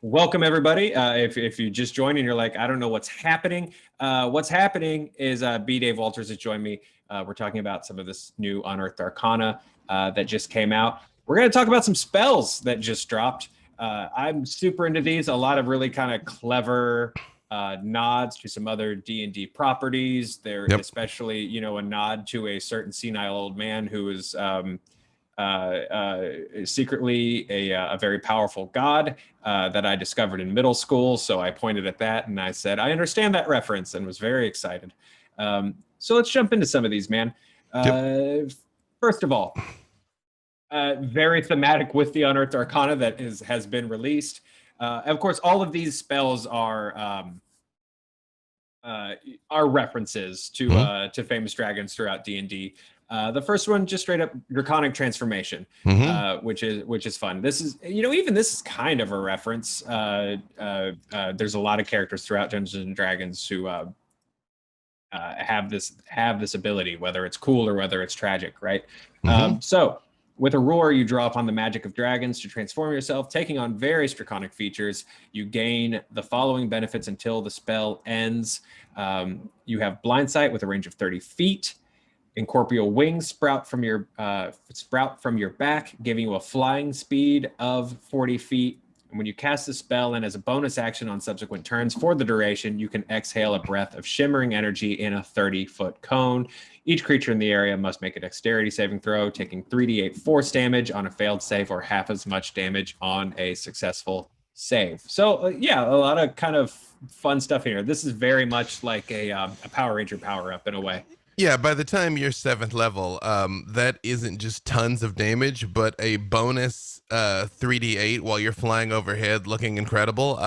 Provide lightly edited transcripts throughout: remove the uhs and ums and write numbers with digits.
Welcome, everybody. If you just joined and you're like, I don't know what's happening is B. Dave Walters has joined me. We're talking about some of this new Unearthed Arcana that just came out. We're going to talk about some spells that just dropped. I'm super into these. A lot of really kind of clever nods to some other D&D properties. They're especially, a nod to a certain senile old man who is secretly a very powerful god that I discovered in middle school. So I pointed at that and I said, I understand that reference, and was very excited. So let's jump into some of these, man. First of all, very thematic with the Unearthed Arcana that has been released. Of course, all of these spells are references to famous dragons throughout D&D. The first one, just straight up Draconic Transformation, which is fun. This is, even this is kind of a reference. There's a lot of characters throughout Dungeons and Dragons who have this ability, whether it's cool or whether it's tragic, right? So with a roar, you draw upon the magic of dragons to transform yourself, taking on various draconic features. You gain the following benefits until the spell ends. You have blind sight with a range of 30 feet. Incorporeal wings sprout from your back, giving you a flying speed of 40 feet. And when you cast the spell, and as a bonus action on subsequent turns for the duration, you can exhale a breath of shimmering energy in a 30-foot cone. Each creature in the area must make a dexterity saving throw, taking 3d8 force damage on a failed save or half as much damage on a successful save. So yeah, a lot of kind of fun stuff here. This is very much like a Power Ranger power-up in a way. Yeah, by the time you're 7th level, that isn't just tons of damage, but a bonus 3d8 while you're flying overhead looking incredible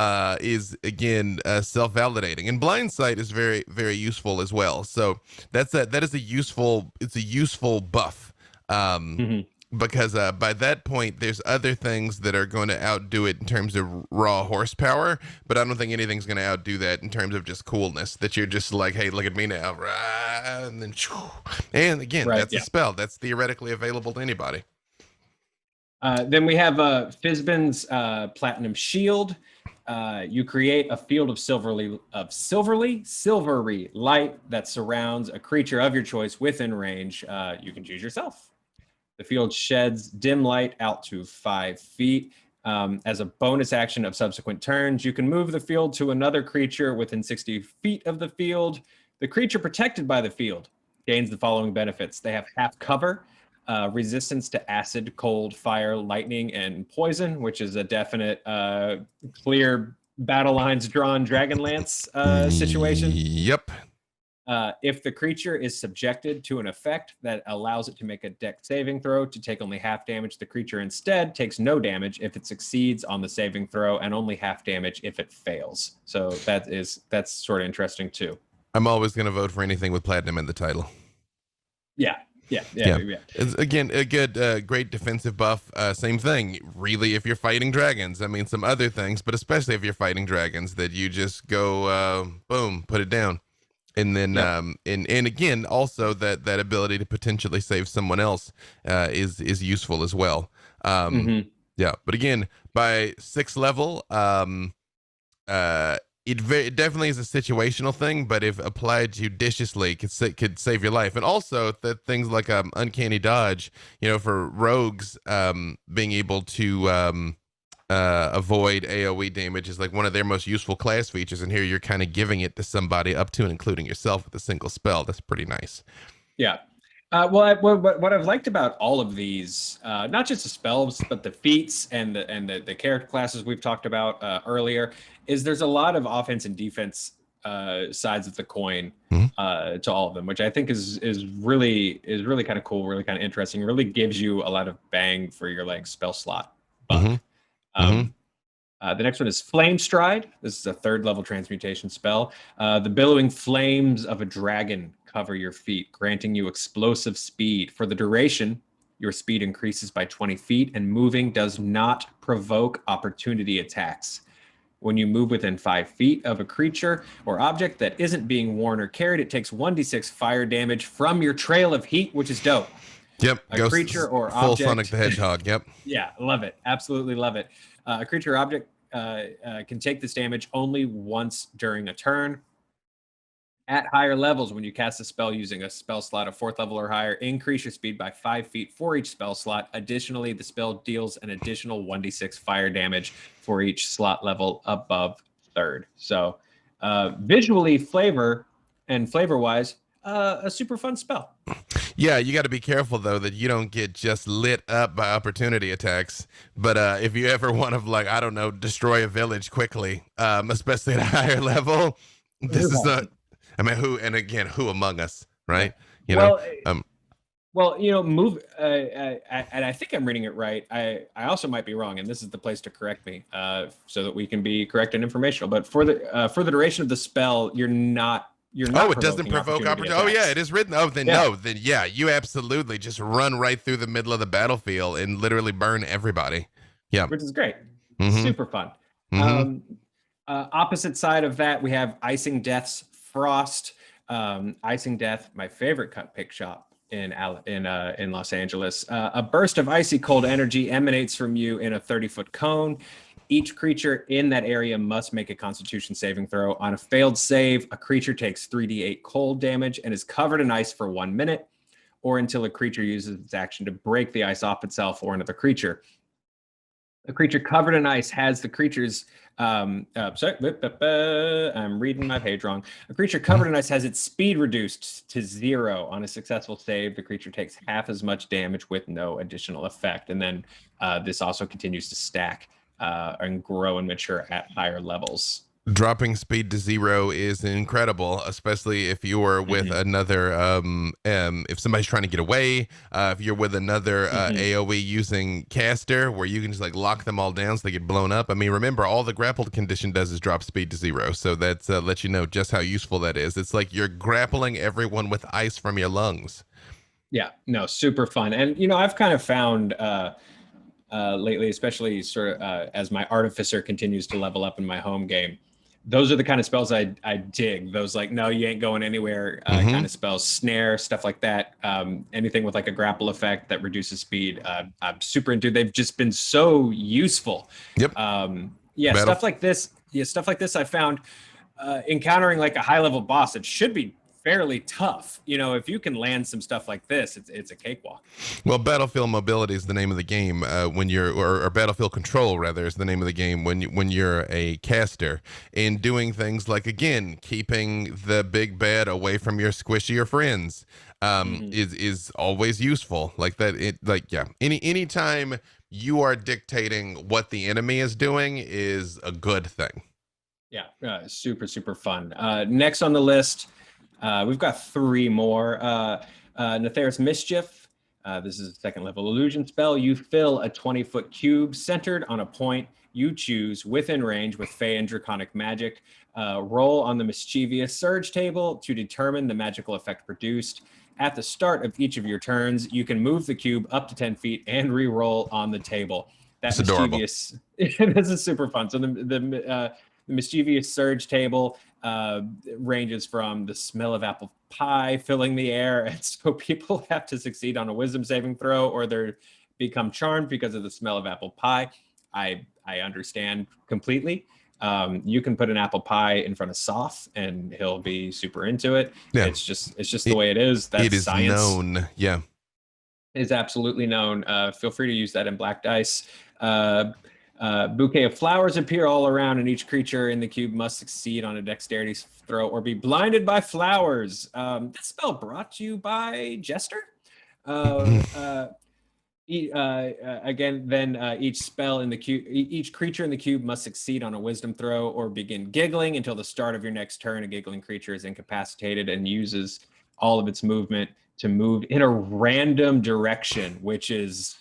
is, again, self-validating. And blind sight is very, very useful as well. So that is a useful buff. Because by that point, there's other things that are going to outdo it in terms of raw horsepower, but I don't think anything's going to outdo that in terms of just coolness, that you're just like, hey, look at me now. And then, and again, that's a spell. That's theoretically available to anybody. Then we have Fizban's Platinum Shield. You create a field of silvery light that surrounds a creature of your choice within range. You can choose yourself. The field sheds dim light out to 5 feet. As a bonus action of subsequent turns, you can move the field to another creature within 60 feet of the field. The creature protected by the field gains the following benefits. They have half cover, resistance to acid, cold, fire, lightning, and poison, which is a definite clear battle lines drawn Dragonlance situation. Yep. If the creature is subjected to an effect that allows it to make a dex saving throw to take only half damage, the creature instead takes no damage if it succeeds on the saving throw, and only half damage if it fails. So that's sort of interesting too. I'm always going to vote for anything with platinum in the title. Yeah. It's, again, a good, great defensive buff. Same thing, really, if you're fighting dragons. I mean, some other things, but especially if you're fighting dragons, that you just go, boom, put it down. And then, and again, also that ability to potentially save someone else is useful as well. Yeah, but again, by 6th level, it definitely is a situational thing, but if applied judiciously, could save your life. And also that things like uncanny dodge, for rogues, being able to avoid AoE damage is like one of their most useful class features, and here you're kind of giving it to somebody up to and including yourself with a single spell. That's pretty nice. Yeah. What I've liked about all of these, not just the spells, but the feats and the character classes we've talked about earlier, is there's a lot of offense and defense sides of the coin to all of them, which I think is really kind of cool, really kind of interesting. Really gives you a lot of bang for your spell slot buff. The next one is Flame Stride. This is a 3rd level transmutation spell. The billowing flames of a dragon cover your feet, granting you explosive speed. For the duration, your speed increases by 20 feet, and moving does not provoke opportunity attacks. When you move within 5 feet of a creature or object that isn't being worn or carried, it takes 1d6 fire damage from your trail of heat, which is dope. Yep. A Ghost, creature or full Sonic object. the Hedgehog. Yep. Yeah, love it. Absolutely love it. A creature or object can take this damage only once during a turn. At higher levels, when you cast a spell using a spell slot of 4th level or higher, increase your speed by 5 feet for each spell slot. Additionally, the spell deals an additional 1d6 fire damage for each slot level above 3rd. So visually, flavor-wise, a super fun spell. Yeah, you got to be careful though that you don't get just lit up by opportunity attacks. But if you ever want to, like, I don't know, destroy a village quickly, especially at a higher level, this is the. I mean, who among us, right? You well, know. Well, move, and I think I'm reading it right. I also might be wrong, and this is the place to correct me, so that we can be correct and informational. But for the duration of the spell, you're not. Oh, it doesn't provoke opportunity. Oh, yeah, it is written. Oh, then no, then yeah, you absolutely just run right through the middle of the battlefield and literally burn everybody. Yeah, which is great. Mm-hmm. Super fun. Mm-hmm. Opposite side of that, we have Icing Death's Frost. Icing Death, my favorite cut pick shop in Los Angeles. A burst of icy cold energy emanates from you in a 30-foot cone. Each creature in that area must make a Constitution saving throw. On a failed save, a creature takes 3d8 cold damage and is covered in ice for 1 minute, or until a creature uses its action to break the ice off itself or another creature. A creature covered in ice has the creature's I'm reading my page wrong. A creature covered in ice has its speed reduced to 0. On a successful save, the creature takes half as much damage with no additional effect. And then this also continues to stack and grow and mature at higher levels. Dropping speed to 0 is incredible, especially if you're with another, if somebody's trying to get away, if you're with another AoE using caster where you can just like lock them all down so they get blown up. I mean, remember, all the grappled condition does is drop speed to 0. So that's lets you know just how useful that is. It's like you're grappling everyone with ice from your lungs. Yeah, no, super fun. And, I've kind of found lately, especially sort of as my Artificer continues to level up in my home game, those are the kind of spells I dig. Those like, no, you ain't going anywhere kind of spells, snare, stuff like that. Anything with like a grapple effect that reduces speed. I'm super into. They've just been so useful. Yep. Stuff like this. Yeah, stuff like this I found encountering like a high level boss. It should be fairly tough. If you can land some stuff like this, it's a cakewalk. Well, battlefield mobility is the name of the game when you're, or battlefield control rather is the name of the game when you're a caster, and doing things like, again, keeping the big bad away from your squishier friends is always useful. Like that. Anytime you are dictating what the enemy is doing is a good thing. Yeah, super, super fun. Next on the list, we've got 3 more. Nether's Mischief. This is a 2nd level illusion spell. You fill a 20-foot cube centered on a point you choose within range with Fey and Draconic magic. Roll on the Mischievous Surge table to determine the magical effect produced. At the start of each of your turns, you can move the cube up to 10 feet and re-roll on the table. That's mischievous. This is super fun. So the Mischievous Surge table ranges from the smell of apple pie filling the air, and so people have to succeed on a wisdom saving throw or they become charmed because of the smell of apple pie. I understand completely. You can put an apple pie in front of Soth and he'll be super into it. Yeah. It's just the way it is. That's it is science. Known. Yeah. Is absolutely known. Feel free to use that in black dice. Bouquet of flowers appear all around, and each creature in the cube must succeed on a dexterity throw or be blinded by flowers. This spell brought to you by Jester. Each spell in the cube, each creature in the cube must succeed on a wisdom throw or begin giggling until the start of your next turn. A giggling creature is incapacitated and uses all of its movement to move in a random direction, which is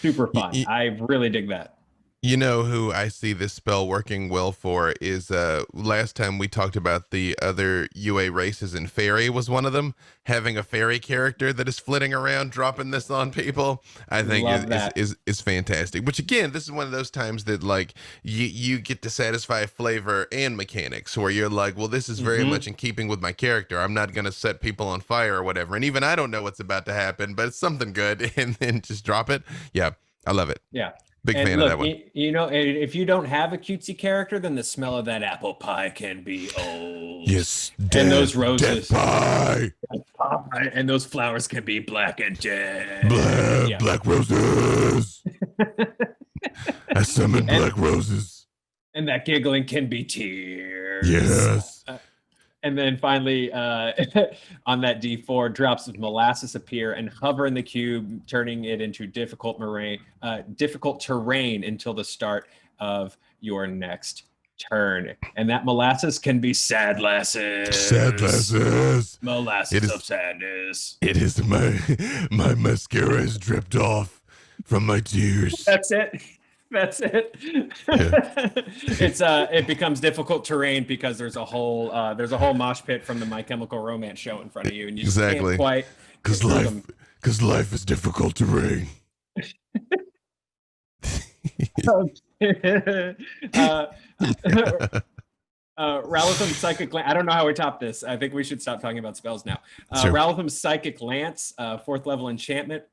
super fun. I really dig that. You know who I see this spell working well for is last time we talked about the other UA races, and fairy was one of them. Having a fairy character that is flitting around dropping this on people, I think Love that. is fantastic. Which again, this is one of those times that like you get to satisfy flavor and mechanics where you're like, well, this is very much in keeping with my character. I'm not gonna set people on fire or whatever. And even I don't know what's about to happen, but it's something good and then just drop it. Yeah, I love it. Yeah. Big And fan of look, that one. you know, if you don't have a cutesy character, then the smell of that apple pie can be old. Yes, and those roses, pie. and those flowers can be black and dead. Black roses. I summoned black roses. And that giggling can be tears. Yes. And then finally, on that D4, drops of molasses appear and hover in the cube, turning it into difficult terrain until the start of your next turn. And that molasses can be sad lasses. Sad lasses. Molasses of sadness. It is my mascara is dripped off from my tears. That's it. That's it. Yeah. It becomes difficult terrain because there's a whole mosh pit from the My Chemical Romance show in front of you, and you just can't quite. Because life is difficult terrain. Ralithim's Psychic Lance. I don't know how we top this. I think we should stop talking about spells now. Sure. Ralithim's Psychic Lance, 4th level enchantment.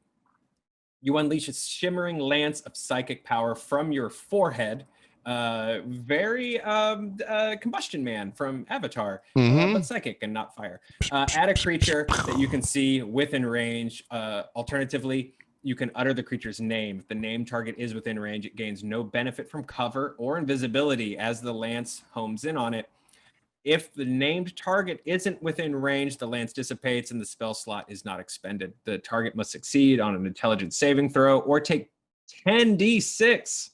You unleash a shimmering lance of psychic power from your forehead. Very Combustion Man from Avatar, but psychic and not fire. Add a creature that you can see within range. Alternatively, you can utter the creature's name. If the name target is within range, it gains no benefit from cover or invisibility as the lance homes in on it. If the named target isn't within range, the lance dissipates and the spell slot is not expended. The target must succeed on an intelligence saving throw or take 10d6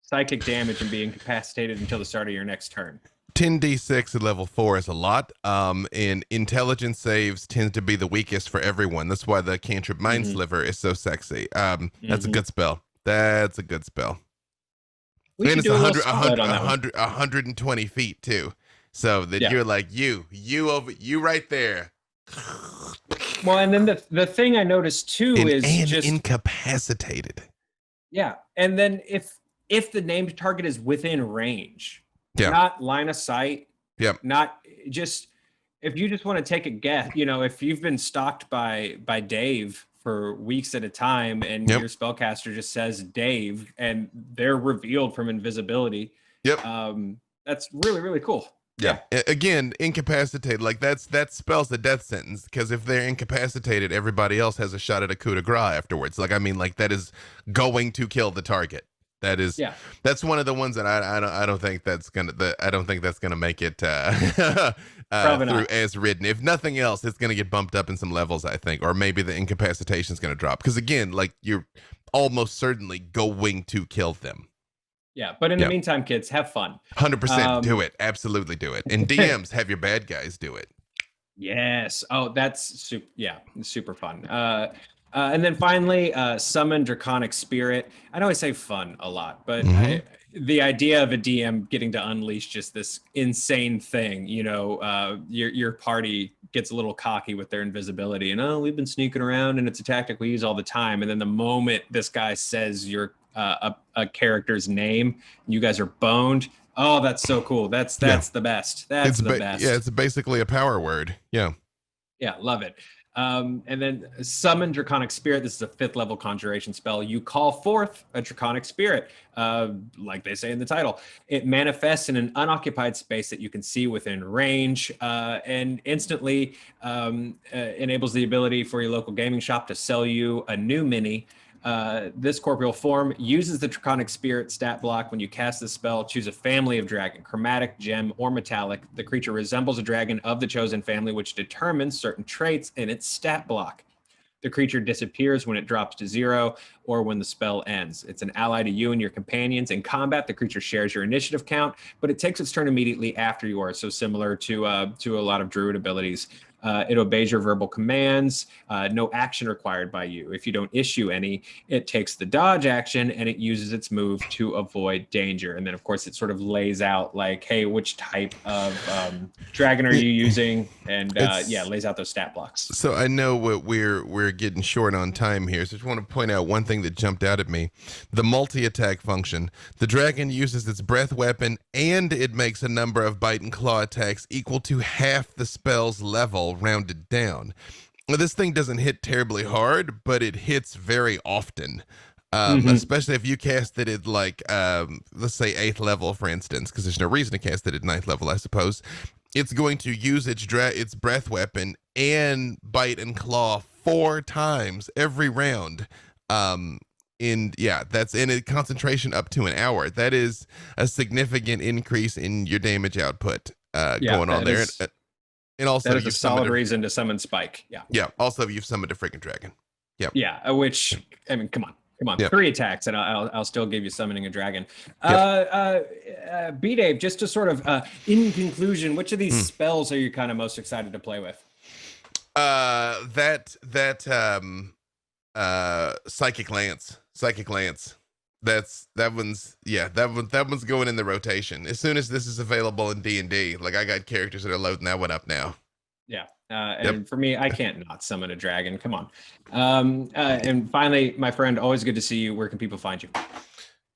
psychic damage and be incapacitated until the start of your next turn. 10d6 at level 4 is a lot. And intelligence saves tends to be the weakest for everyone. That's why the cantrip Mind Sliver is so sexy. That's a good spell. That's a good spell. And it's 120 feet too. So that you're like you right there. Well, and then the thing I noticed too is just incapacitated. Yeah, and then if the named target is within range, not line of sight, not just if you just want to take a guess, if you've been stalked by Dave for weeks at a time and your spellcaster just says Dave and they're revealed from invisibility. That's really, really cool. Yeah. Again, incapacitated, like that spells a death sentence, because if they're incapacitated, everybody else has a shot at a coup de grace afterwards. Like, I mean, like that is going to kill the target. That is, that's one of the ones that I don't think that's gonna make it through as written. If nothing else, it's gonna get bumped up in some levels, I think, or maybe the incapacitation is gonna drop. Because again, like you're almost certainly going to kill them. Yeah, but in the meantime, kids, have fun. 100% do it. Absolutely do it. And DMs, have your bad guys do it. Yes. Oh, that's super fun. And then finally, summon Draconic Spirit. I know I say fun a lot, but the idea of a DM getting to unleash just this insane thing, your party gets a little cocky with their invisibility and, we've been sneaking around and it's a tactic we use all the time. And then the moment this guy says your a character's name, you guys are boned. Oh, that's so cool. That's the best. That's the best. Yeah, it's basically a power word. Yeah. Yeah, love it. And then summon Draconic Spirit. This is a 5th level conjuration spell. You call forth a Draconic Spirit, like they say in the title. It manifests in an unoccupied space that you can see within range, and instantly enables the ability for your local gaming shop to sell you a new mini. This corporeal form uses the Draconic Spirit stat block. When you cast this spell, choose a family of dragon, chromatic, gem, or metallic. The creature resembles a dragon of the chosen family, which determines certain traits in its stat block. The creature disappears when it drops to 0 or when the spell ends. It's an ally to you and your companions. In combat, the creature shares your initiative count, but it takes its turn immediately after yours, so similar to a lot of druid abilities. It obeys your verbal commands. No action required by you. If you don't issue any, it takes the dodge action and it uses its move to avoid danger. And then, of course, it sort of lays out like, hey, which type of dragon are you using? And lays out those stat blocks. So I know what we're getting short on time here. So I just want to point out one thing that jumped out at me: the multi-attack function. The dragon uses its breath weapon, and it makes a number of bite and claw attacks equal to half the spell's level, rounded down. Now, this thing doesn't hit terribly hard, but it hits very often. Especially if you cast it at like, let's say 8th level, for instance, because there's no reason to cast it at 9th level, I suppose. It's going to use its breath weapon and bite and claw 4 times every round. That's in a concentration up to an hour. That is a significant increase in your damage output going on there. And also, that is a solid reason to summon Spike. Yeah. Yeah. Also, you've summoned a freaking dragon. Yeah. Yeah. Which, I mean, come on. Yep. 3 attacks, and I'll still give you summoning a dragon. B-Dave, just to sort of, in conclusion, which of these spells are you kind of most excited to play with? Psychic Lance. That one's going in the rotation as soon as this is available in D&D. Like, I got characters that are loading that one up now. Yeah. And for me, I can't not summon a dragon. Come on. And finally, my friend, always good to see you. Where can people find you?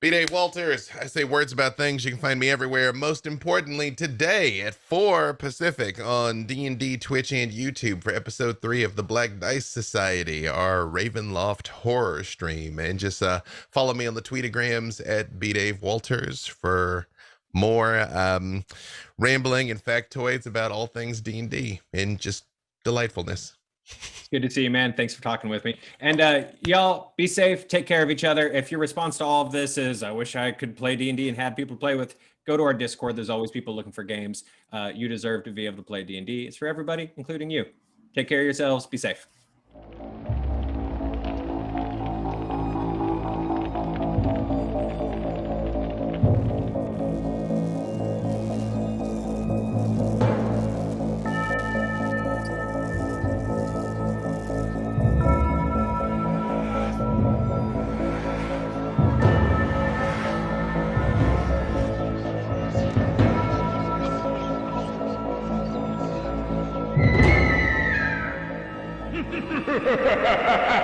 B-Dave Walters. I say words about things. You can find me everywhere. Most importantly, today at 4 Pacific on D&D, Twitch, and YouTube for episode 3 of the Black Dice Society, our Ravenloft horror stream. And just follow me on the tweetagrams at B-Dave Walters for more rambling and factoids about all things D&D and just delightfulness. It's good to see you, man. Thanks for talking with me. And y'all, be safe. Take care of each other. If your response to all of this is, I wish I could play D&D and have people to play with, go to our Discord. There's always people looking for games. You deserve to be able to play D&D. It's for everybody, including you. Take care of yourselves. Be safe. Ha ha ha ha!